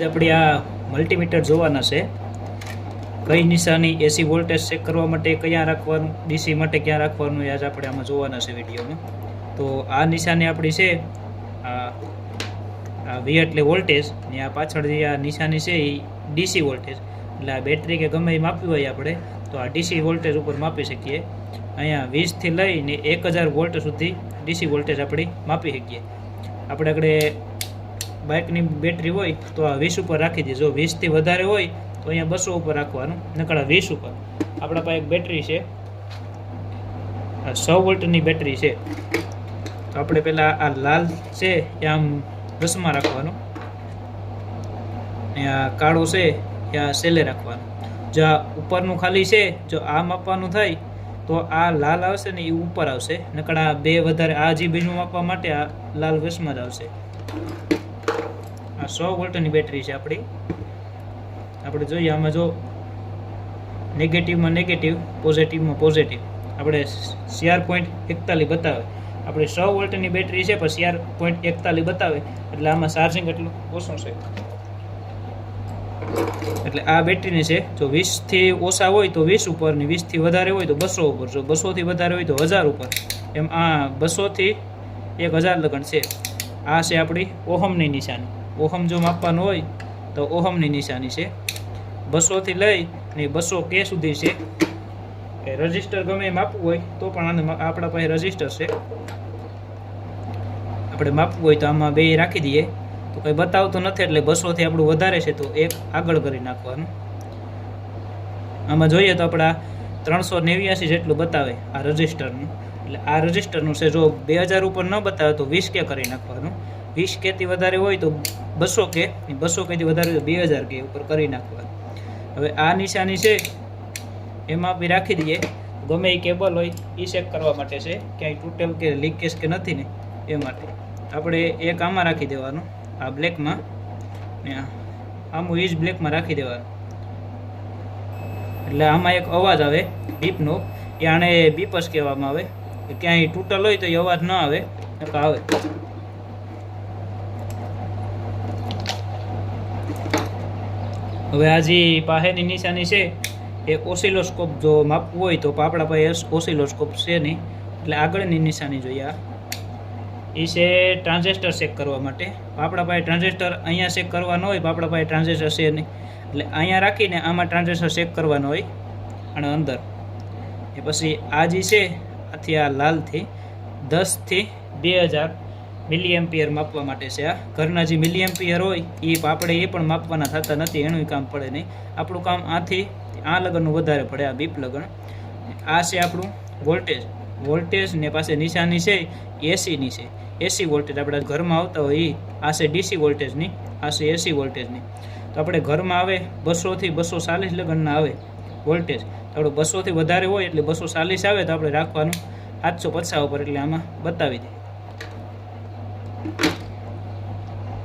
આપણે આ મલ્ટીમીટર જોવાના છે કઈ નિશાની એસી વોલ્ટેજ ચેક કરવા માટે ક્યાં રાખવાનું, ડીસી માટે ક્યાં રાખવાનું, એ આજ આપણે આમાં જોવાના છે વિડીયોમાં. તો આ નિશાની આપણી છે આ V એટલે વોલ્ટેજ ને આ પાછળ જે આ નિશાની છે એ ડીસી વોલ્ટેજ, એટલે આ બેટરી કે ગમે એ માપવી હોય આપણે તો આ ડીસી વોલ્ટેજ ઉપર માપી શકીએ. અહીંયા 20 થી લઈને 1000 વોલ્ટ સુધી ડીસી વોલ્ટેજ આપણે માપી શકીએ. આપણે બાઇકની બેટરી હોય તો આ 20 ઉપર રાખી દઈએ. જો 20 થી વધારે હોય તો અહીંયા 200 ઉપર રાખવાનું, નકર 20 ઉપર. આપણા પાસે એક બેટરી છે, 100 વોલ્ટની બેટરી છે. તો આપણે પહેલાં આ લાલ છે એ આમ 10માં રાખવાનું, ને આ કાળો છે એ આ સેલે રાખવાનું. જો આ ઉપરનું ખાલી છે, જો આ માપવાનું થાય તો આ લાલ આવશે ને એ ઉપર આવશે, નકર આ બે વધારે આ જે બીજું માપવા માટે આ લાલ 20માં જ આવશે. આ 100 વોલ્ટની બેટરી છે આપણી. આપણે જોઈએ આમાં જો નેગેટિવમાં નેગેટિવ, પોઝિટિવમાં પોઝિટિવ. આપણે 4.41 બતાવે. આપણી 100 વોલ્ટની બેટરી છે પણ 4.41 બતાવે, એટલે આમાં ચાર્જિંગ એટલું ઓછું છે. એટલે આ બેટરીની છે જો 20 થી ઓછા હોય તો 20 ઉપર, ને 20 થી વધારે હોય તો 200 ઉપર, જો 200 થી વધારે હોય તો 1000 ઉપર, એમ આ 200 થી 1000 લગન છે. આ છે આપણી ઓહમની નિશાની. ઓહમ જો માપવાનું હોય તો ઓહમની નિશાની છે. 200 થી લઈ ને 200K સુધી છે. કે રજિસ્ટર ગમે એ માપવું હોય તો પણ આપણા પાસે રજિસ્ટર છે. આપણે માપવું હોય તો આમાં બે રાખી દઈએ તો કંઈ બતાવતું નથી, એટલે 200 થી આપણું વધારે છે તો એક આગળ કરી નાખવાનું. આમાં જોઈએ તો આપણા 389 જેટલું બતાવે આ રજિસ્ટરનું, એટલે આ રજિસ્ટરનું છે. જો 2000 ઉપર ન બતાવે તો 20K કરી નાખવાનું. 20K થી વધારે હોય તો 200K, 200K થી વધારે હોય તો 2000K ઉપર કરી નાખવાનું. હવે આ નિશાની છે એમાં બી રાખી દઈએ. ગમે એ કેબલ હોય એ ચેક કરવા માટે છે, ક્યાંય તૂટેલ કે લીકેજ કે નથી ને એ માટે. આપણે એક આમાં રાખી દેવાનું, આ બ્લેકમાં, ને આમાં એ જ બ્લેકમાં રાખી દેવાનું. એટલે આમાં એક અવાજ આવે બીપનો, એ આને બીપ જ કહેવામાં આવે. ક્યાંય તૂટેલ હોય તો એ અવાજ ન આવે, આવે. હવે આ જે પાસેની નિશાની છે એ ઓસિલોસ્કોપ જો માપવું હોય તો આપણા પાસે ઓસિલોસ્કોપ છે નહીં, એટલે આગળની નિશાની જોઈએ. આ એ છે ટ્રાન્ઝિસ્ટર ચેક કરવા માટે. આપણા પાસે ટ્રાન્ઝિસ્ટર અહીંયા ચેક કરવાનો હોય, આપણા પાસે ટ્રાન્ઝિસ્ટર છે નહીં, એટલે અહીંયા રાખીને આમાં ટ્રાન્ઝિસ્ટર ચેક કરવાનો હોય અને અંદર. એ પછી આ જે છે આથી આ લાલથી 10 થી 2000 મિલીએમ્પિયર માપવા માટે છે. આ ઘરના જે મિલીએમ્પિયર હોય એ આપણે એ પણ માપવાના થતા નથી, એનું કામ પડે નહીં. આપણું કામ આથી આ લગનનું વધારે પડે, આ બીપ લગન. આ છે આપણું વોલ્ટેજ. વોલ્ટેજ ને પાસે નિશાની છે એસીની છે, એસી વોલ્ટેજ આપણા ઘરમાં આવતા હોય એ. આ છે ડીસી વોલ્ટેજની, આ છે એસી વોલ્ટેજની. તો આપણે ઘરમાં આવે 200 થી 240 લગનના આવે વોલ્ટેજ. તો આપણે 200 થી વધારે હોય એટલે 240 આવે તો આપણે રાખવાનું 750 ઉપર, એટલે આમાં બતાવી દઈએ.